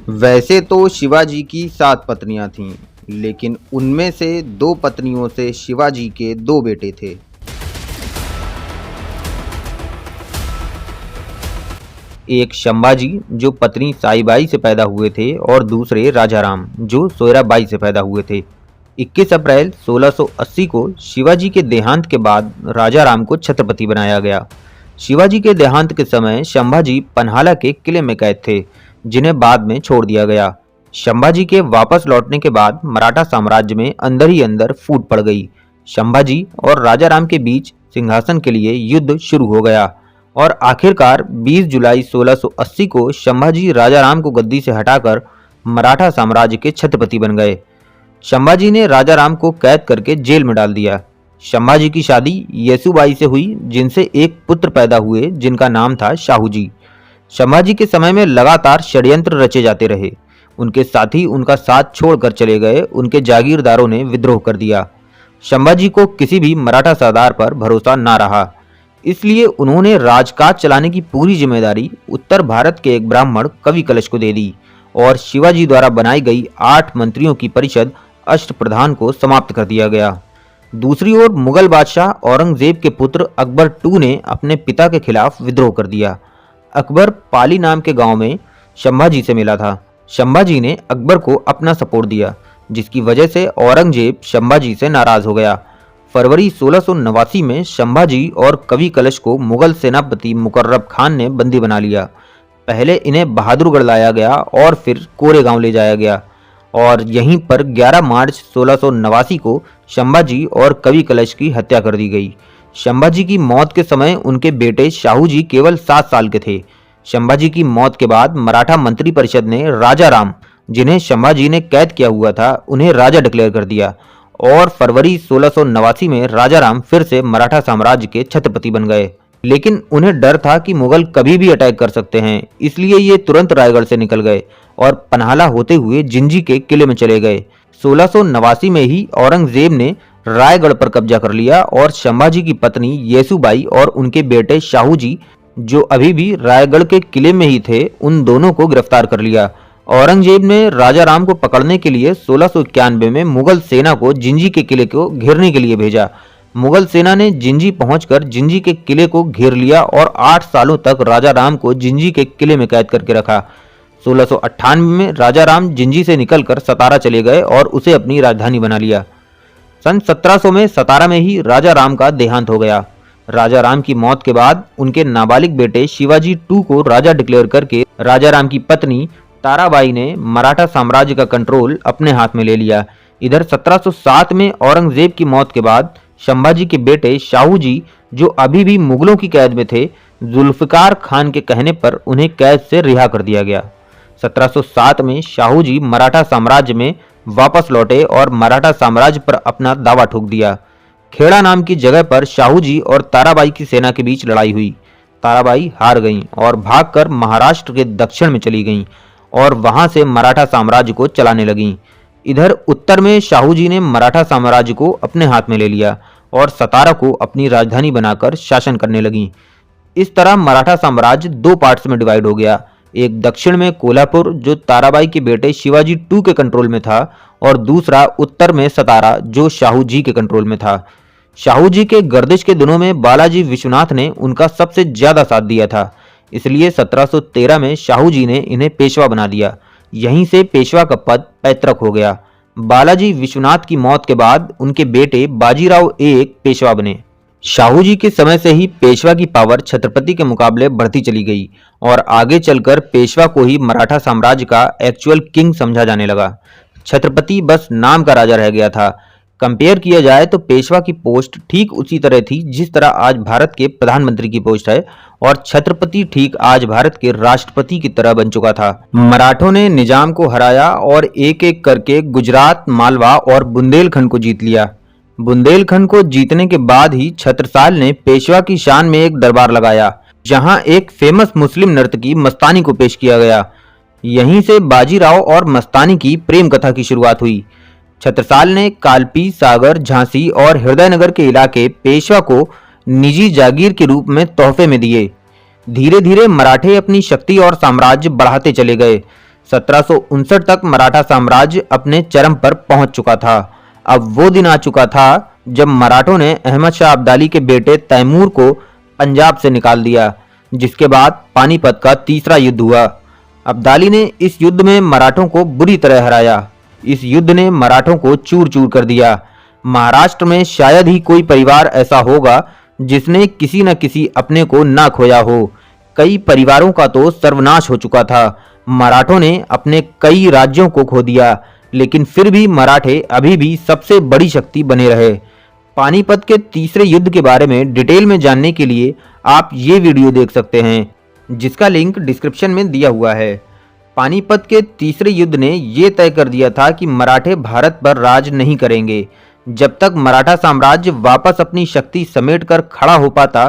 वैसे तो शिवाजी की 7 पत्नियां थीं, लेकिन उनमें से 2 पत्नियों से शिवाजी के 2 बेटे थे। एक शंभाजी जो पत्नी साईबाई से पैदा हुए थे और दूसरे राजाराम जो सोयराबाई से पैदा हुए थे। 21 अप्रैल 1680 को शिवाजी के देहांत के बाद राजाराम को छत्रपति बनाया गया। शिवाजी के देहांत के समय शंभाजी पन्हाला के किले में कैद थे, जिन्हें बाद में छोड़ दिया गया। शंभाजी के वापस लौटने के बाद मराठा साम्राज्य में अंदर ही अंदर फूट पड़ गई। शंभाजी और राजाराम के बीच सिंहासन के लिए युद्ध शुरू हो गया और आखिरकार 20 जुलाई 1680 को शंभाजी राजाराम को गद्दी से हटाकर मराठा साम्राज्य के छत्रपति बन गए। शंभाजी ने राजाराम को कैद करके जेल में डाल दिया। शंभाजी की शादी येसुबाई से हुई, जिनसे एक पुत्र पैदा हुए जिनका नाम था शाहूजी। शंभाजी के समय में लगातार षड्यंत्र रचे जाते रहे। उनके साथी उनका साथ छोड़कर चले गए। उनके जागीरदारों ने विद्रोह कर दिया। शंभाजी को किसी भी मराठा सरदार पर भरोसा ना रहा, इसलिए उन्होंने राजकाज चलाने की पूरी जिम्मेदारी उत्तर भारत के एक ब्राह्मण कवि कलश को दे दी और शिवाजी द्वारा बनाई गई 8 मंत्रियों की परिषद अष्टप्रधान को समाप्त कर दिया गया। दूसरी ओर मुगल बादशाह औरंगजेब के पुत्र अकबर II ने अपने पिता के खिलाफ विद्रोह कर दिया। अकबर पाली नाम के गांव में शंभाजी से मिला था। शंभाजी ने अकबर को अपना सपोर्ट दिया, जिसकी वजह से औरंगजेब शंभाजी से नाराज हो गया। फरवरी 1689 में शंभाजी और कवि कलश को मुगल सेनापति मुकर्रब खान ने बंदी बना लिया। पहले इन्हें बहादुरगढ़ लाया गया और फिर कोरेगांव ले जाया गया और यहीं पर 11 मार्च 1689 को शंभाजी और कवि कलश की हत्या कर दी गई। शंभाजी की मौत के समय उनके बेटे शाहूजी केवल 7 साल के थे। शंभाजी की मौत के बाद मराठा मंत्रिपरिषद ने राजाराम, जिन्हें शंभाजी ने कैद किया हुआ था, उन्हें राजा डिक्लेयर कर दिया और फरवरी 1689 में राजाराम फिर से मराठा साम्राज्य के छत्रपति बन गए। लेकिन उन्हें डर था कि मुगल कभी भी अटैक कर सकते हैं, इसलिए ये तुरंत रायगढ़ से निकल गए और पन्हाला होते हुए जिंजी के किले में चले गए। 1689 में ही औरंगजेब ने रायगढ़ पर कब्जा कर लिया और शंभाजी की पत्नी येसुबाई और उनके बेटे शाहूजी, जो अभी भी रायगढ़ के किले में ही थे, उन दोनों को गिरफ्तार कर लिया। औरंगजेब ने राजाराम को पकड़ने के लिए 1691 में मुगल सेना को जिंजी के किले को घेरने के लिए भेजा। मुगल सेना ने जिंजी पहुंचकर जिंजी के किले को घेर लिया और 8 सालों तक राजाराम को जिंजी के किले में कैद करके रखा। 1698 में राजाराम जिंजी से निकलकर सतारा चले गए और उसे अपनी राजधानी बना लिया। सन 1700 में सतारा में ही राजाराम का देहांत हो गया। राजाराम की मौत के बाद उनके नाबालिग बेटे शिवाजी II को राजा डिक्लेयर करके राजाराम की पत्नी ताराबाई ने मराठा साम्राज्य का कंट्रोल अपने हाथ में ले लिया। इधर 1707 में औरंगजेब की मौत के बाद शंभाजी के बेटे शाहूजी, जो अभी भी मुगलों की कैद में थे, जुल्फिकार खान के कहने पर उन्हें कैद से रिहा कर दिया गया। 1707 में शाहूजी मराठा साम्राज्य में वापस लौटे और मराठा साम्राज्य पर अपना दावा ठोक दिया। खेड़ा नाम की जगह पर शाहूजी और ताराबाई की सेना के बीच लड़ाई हुई। ताराबाई हार गईं और भागकर महाराष्ट्र के दक्षिण में चली गईं और वहां से मराठा साम्राज्य को चलाने लगीं। इधर उत्तर में शाहूजी ने मराठा साम्राज्य को अपने हाथ में ले लिया और सतारा को अपनी राजधानी बनाकर शासन करने लगीं। इस तरह मराठा साम्राज्य 2 पार्ट्स में डिवाइड हो गया। एक दक्षिण में कोल्हापुर, जो ताराबाई के बेटे शिवाजी II के कंट्रोल में था, और दूसरा उत्तर में सतारा, जो शाहूजी के कंट्रोल में था। शाहूजी के गर्दिश के दिनों में बालाजी विश्वनाथ ने उनका सबसे ज्यादा साथ दिया था, इसलिए 1713 में शाहूजी ने इन्हें पेशवा बना दिया। यहीं से पेशवा का पद पैतृक हो गया। बालाजी विश्वनाथ की मौत के बाद उनके बेटे बाजीराव एक पेशवा बने। शाहूजी के समय से ही पेशवा की पावर छत्रपति के मुकाबले बढ़ती चली गई और आगे चलकर पेशवा को ही मराठा साम्राज्य का एक्चुअल किंग समझा जाने लगा। छत्रपति बस नाम का राजा रह गया था। कंपेयर किया जाए तो पेशवा की पोस्ट ठीक उसी तरह थी जिस तरह आज भारत के प्रधानमंत्री की पोस्ट है, और छत्रपति ठीक आज भारत के राष्ट्रपति की तरह बन चुका था। मराठों ने निजाम को हराया और एक एक करके गुजरात, मालवा और बुंदेलखंड को जीत लिया। बुंदेलखंड को जीतने के बाद ही छत्रसाल ने पेशवा की शान में एक दरबार लगाया, जहां एक फेमस मुस्लिम नर्तकी मस्तानी को पेश किया गया। यहीं से बाजीराव और मस्तानी की प्रेम कथा की शुरुआत हुई। छत्रसाल ने कालपी, सागर, झांसी और हृदयनगर के इलाके पेशवा को निजी जागीर के रूप में तोहफे में दिए। धीरे धीरे मराठे अपनी शक्ति और साम्राज्य बढ़ाते चले गए। 1759 तक मराठा साम्राज्य अपने चरम पर पहुंच चुका था। अब वो दिन आ चुका था जब मराठों ने अहमद शाह अब्दाली के बेटे तैमूर को पंजाब से निकाल दिया, जिसके बाद पानीपत का तीसरा युद्ध हुआ। अब्दाली ने इस युद्ध में मराठों को बुरी तरह हराया। इस युद्ध ने मराठों को चूर चूर कर दिया। महाराष्ट्र में शायद ही कोई परिवार ऐसा होगा जिसने किसी न किसी अपने को ना खोया हो। कई परिवारों का तो सर्वनाश हो चुका था। मराठों ने अपने कई राज्यों को खो दिया, लेकिन फिर भी मराठे अभी भी सबसे बड़ी शक्ति बने रहे। पानीपत के तीसरे युद्ध के बारे में डिटेल में जानने के लिए आप ये वीडियो देख सकते हैं, जिसका लिंक डिस्क्रिप्शन में दिया हुआ है। पानीपत के तीसरे युद्ध ने ये तय कर दिया था कि मराठे भारत पर राज नहीं करेंगे। जब तक मराठा साम्राज्य वापस अपनी शक्ति समेटकर खड़ा हो पाता,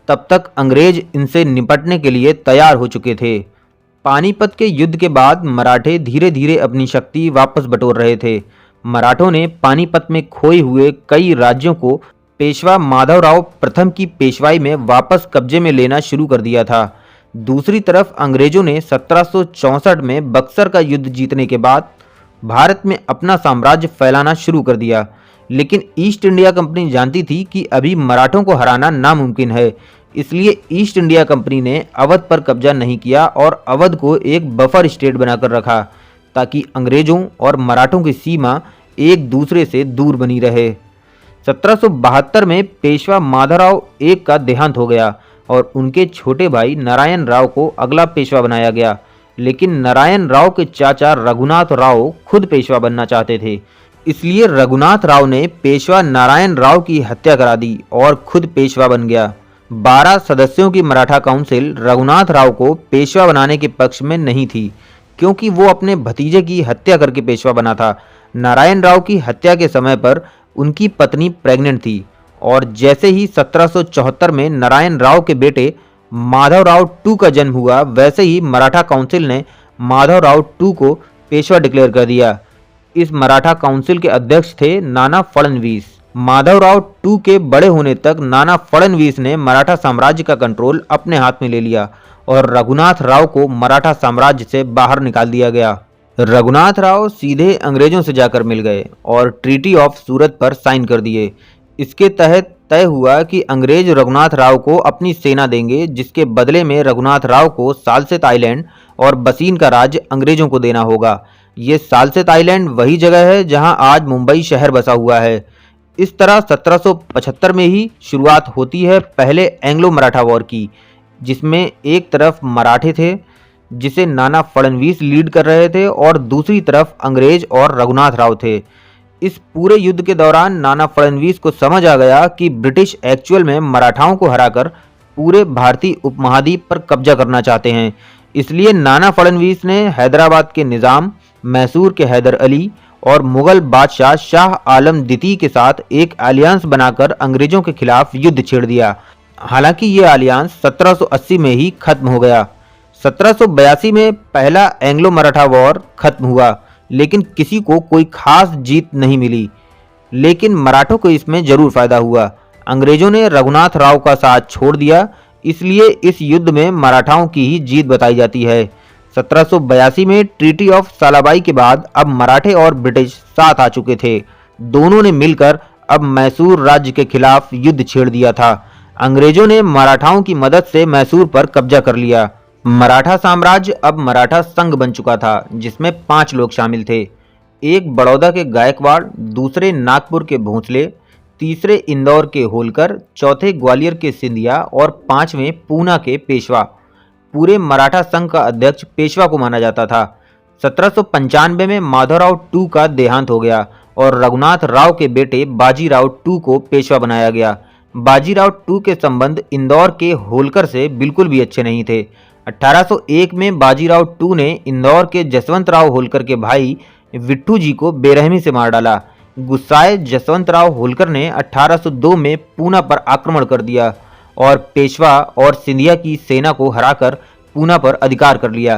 तब तक अंग्रेज इनसे निपटने के लिए तैयार हो चुके थे। पानीपत के युद्ध के बाद मराठे धीरे धीरे अपनी शक्ति वापस बटोर रहे थे। मराठों ने पानीपत में खोए हुए कई राज्यों को पेशवा माधवराव प्रथम की पेशवाई में वापस कब्जे में लेना शुरू कर दिया था। दूसरी तरफ अंग्रेजों ने 1764 में बक्सर का युद्ध जीतने के बाद भारत में अपना साम्राज्य फैलाना शुरू कर दिया, लेकिन ईस्ट इंडिया कंपनी जानती थी कि अभी मराठों को हराना नामुमकिन है। इसलिए ईस्ट इंडिया कंपनी ने अवध पर कब्जा नहीं किया और अवध को एक बफर स्टेट बनाकर रखा, ताकि अंग्रेजों और मराठों की सीमा एक दूसरे से दूर बनी रहे। 1772 में पेशवा माधवराव एक का देहांत हो गया और उनके छोटे भाई नारायण राव को अगला पेशवा बनाया गया, लेकिन नारायण राव के चाचा रघुनाथ राव खुद पेशवा बनना चाहते थे। इसलिए रघुनाथ राव ने पेशवा नारायण राव की हत्या करा दी और खुद पेशवा बन गया। 12 सदस्यों की मराठा काउंसिल रघुनाथ राव को पेशवा बनाने के पक्ष में नहीं थी, क्योंकि वो अपने भतीजे की हत्या करके पेशवा बना था। नारायण राव की हत्या के समय पर उनकी पत्नी प्रेग्नेंट थी और जैसे ही 1774 में नारायण राव के बेटे माधवराव टू का जन्म हुआ, वैसे ही मराठा काउंसिल ने माधवराव टू को पेशवा डिक्लेयर कर दिया। इस मराठा काउंसिल के अध्यक्ष थे नाना फडणवीस। माधवराव टू के बड़े होने तक नाना फडणवीस ने मराठा साम्राज्य का कंट्रोल अपने हाथ में ले लिया और रघुनाथ राव को मराठा साम्राज्य से बाहर निकाल दिया गया। रघुनाथ राव सीधे अंग्रेजों से जाकर मिल गए और ट्रीटी ऑफ सूरत पर साइन कर दिए। इसके तहत तय हुआ कि अंग्रेज रघुनाथ राव को अपनी सेना देंगे, जिसके बदले में रघुनाथ राव को सालसेत आइलैंड और बसीन का राज्य अंग्रेजों को देना होगा। ये सालसेत आइलैंड वही जगह है जहां आज मुंबई शहर बसा हुआ है। इस तरह 1775 में ही शुरुआत होती है पहले एंग्लो मराठा वॉर की, जिसमें एक तरफ मराठे थे जिसे नाना फडणवीस लीड कर रहे थे और दूसरी तरफ अंग्रेज और रघुनाथ राव थे। इस पूरे युद्ध के दौरान नाना फडणवीस को समझ आ गया कि ब्रिटिश एक्चुअल में मराठाओं को हराकर पूरे भारतीय उपमहाद्वीप पर कब्जा करना चाहते हैं। इसलिए नाना फडणवीस ने हैदराबाद के निज़ाम, मैसूर के हैदर अली और मुगल बादशाह शाह आलम द्वितीय के साथ एक अलियांस बनाकर अंग्रेजों के खिलाफ युद्ध छेड़ दिया। हालांकि ये अलियांस 1780 में ही खत्म हो गया। 1782 में पहला एंग्लो मराठा वॉर खत्म हुआ, लेकिन किसी को कोई खास जीत नहीं मिली। लेकिन मराठों को इसमें जरूर फायदा हुआ। अंग्रेजों ने रघुनाथ राव का साथ छोड़ दिया, इसलिए इस युद्ध में मराठाओं की ही जीत बताई जाती है। 1782 में ट्रीटी ऑफ सालाबाई के बाद अब मराठे और ब्रिटिश साथ आ चुके थे। दोनों ने मिलकर अब मैसूर राज्य के खिलाफ युद्ध छेड़ दिया था। अंग्रेजों ने मराठाओं की मदद से मैसूर पर कब्जा कर लिया। मराठा साम्राज्य अब मराठा संघ बन चुका था, जिसमें 5 लोग शामिल थे। एक बड़ौदा के गायकवाड़, दूसरे नागपुर के भोंसले, तीसरे इंदौर के होलकर, चौथे ग्वालियर के सिंधिया और 5वें पूना के पेशवा। पूरे मराठा संघ का अध्यक्ष पेशवा को माना जाता था। 1795 में माधवराव टू का देहांत हो गया और रघुनाथ राव के बेटे बाजीराव टू को पेशवा बनाया गया। बाजीराव टू के संबंध इंदौर के होलकर से बिल्कुल भी अच्छे नहीं थे। 1801 में बाजीराव टू ने इंदौर के जसवंत राव होलकर के भाई विट्ठू जी को बेरहमी से मार डाला। गुस्साए जसवंत राव होलकर ने 1802 में पूना पर आक्रमण कर दिया और पेशवा और सिंधिया की सेना को हराकर पूना पर अधिकार कर लिया।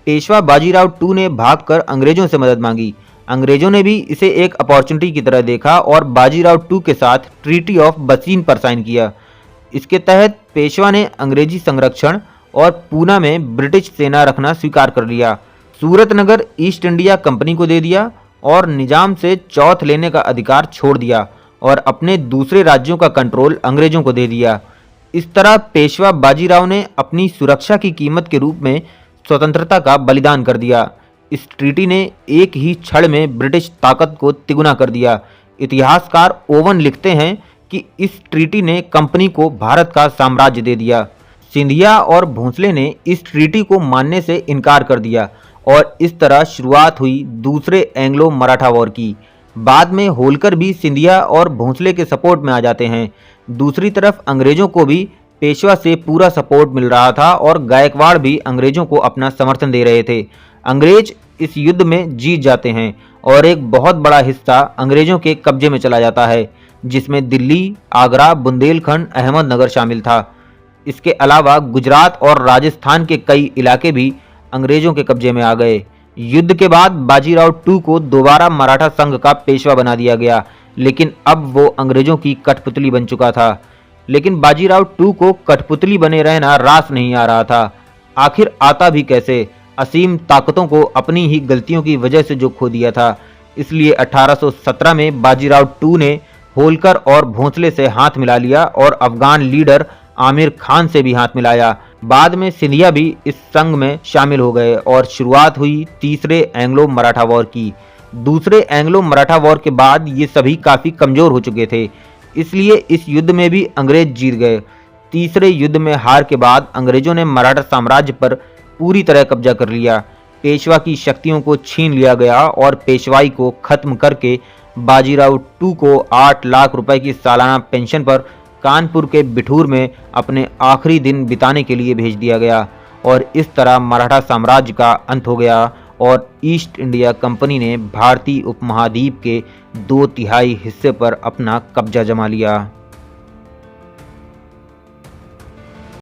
पेशवा बाजीराव टू ने भागकर अंग्रेजों से मदद मांगी। अंग्रेजों ने भी इसे एक अपॉर्चुनिटी की तरह देखा और बाजीराव टू के साथ ट्रीटी ऑफ बसीन पर साइन किया। इसके तहत पेशवा ने अंग्रेजी संरक्षण और पूना में ब्रिटिश सेना रखना स्वीकार कर लिया। सूरतनगर ईस्ट इंडिया कंपनी को दे दिया और निजाम से चौथ लेने का अधिकार छोड़ दिया और अपने दूसरे राज्यों का कंट्रोल अंग्रेजों को दे दिया। इस तरह पेशवा बाजीराव ने अपनी सुरक्षा की कीमत के रूप में स्वतंत्रता का बलिदान कर दिया। इस ट्रीटी ने एक ही क्षण में ब्रिटिश ताकत को तिगुना कर दिया। इतिहासकार ओवन लिखते हैं कि इस ट्रीटी ने कंपनी को भारत का साम्राज्य दे दिया। सिंधिया और भोंसले ने इस ट्रीटी को मानने से इनकार कर दिया और इस तरह शुरुआत हुई दूसरे एंग्लो मराठा वॉर की। बाद में होलकर भी सिंधिया और भोंसले के सपोर्ट में आ जाते हैं। दूसरी तरफ अंग्रेजों को भी पेशवा से पूरा सपोर्ट मिल रहा था और गायकवाड़ भी अंग्रेजों को अपना समर्थन दे रहे थे। अंग्रेज इस युद्ध में जीत जाते हैं और एक बहुत बड़ा हिस्सा अंग्रेजों के कब्जे में चला जाता है, जिसमें दिल्ली, आगरा, बुंदेलखंड, अहमदनगर शामिल था। इसके अलावा गुजरात और राजस्थान के कई इलाके भी अंग्रेजों के कब्जे में आ गए। युद्ध के बाद बाजीराव टू को दोबारा मराठा संघ का पेशवा बना दिया गया, लेकिन अब वो अंग्रेजों की कठपुतली बन चुका था। लेकिन बाजीराव टू को कठपुतली बने रहना रास नहीं आ रहा था। आखिर आता भी कैसे? असीम ताकतों को अपनी ही गलतियों की वजह से जो खो दिया था। इसलिए 1817 में बाजीराव टू ने होलकर और भोंसले से हाथ मिला लिया और अफगान लीडर आमिर खान से भी हाथ मिलाया। बाद में सिंधिया भी इस संघ में शामिल हो गए और शुरुआत हुई तीसरे एंग्लो मराठा वॉर की। दूसरे एंग्लो मराठा वॉर के बाद ये सभी काफ़ी कमज़ोर हो चुके थे, इसलिए इस युद्ध में भी अंग्रेज जीत गए। तीसरे युद्ध में हार के बाद अंग्रेजों ने मराठा साम्राज्य पर पूरी तरह कब्जा कर लिया। पेशवा की शक्तियों को छीन लिया गया और पेशवाई को खत्म करके बाजीराव टू को 8 लाख रुपए की सालाना पेंशन पर कानपुर के बिठूर में अपने आखिरी दिन बिताने के लिए भेज दिया गया और इस तरह मराठा साम्राज्य का अंत हो गया और ईस्ट इंडिया कंपनी ने भारतीय उपमहाद्वीप के 2/3 हिस्से पर अपना कब्जा जमा लिया।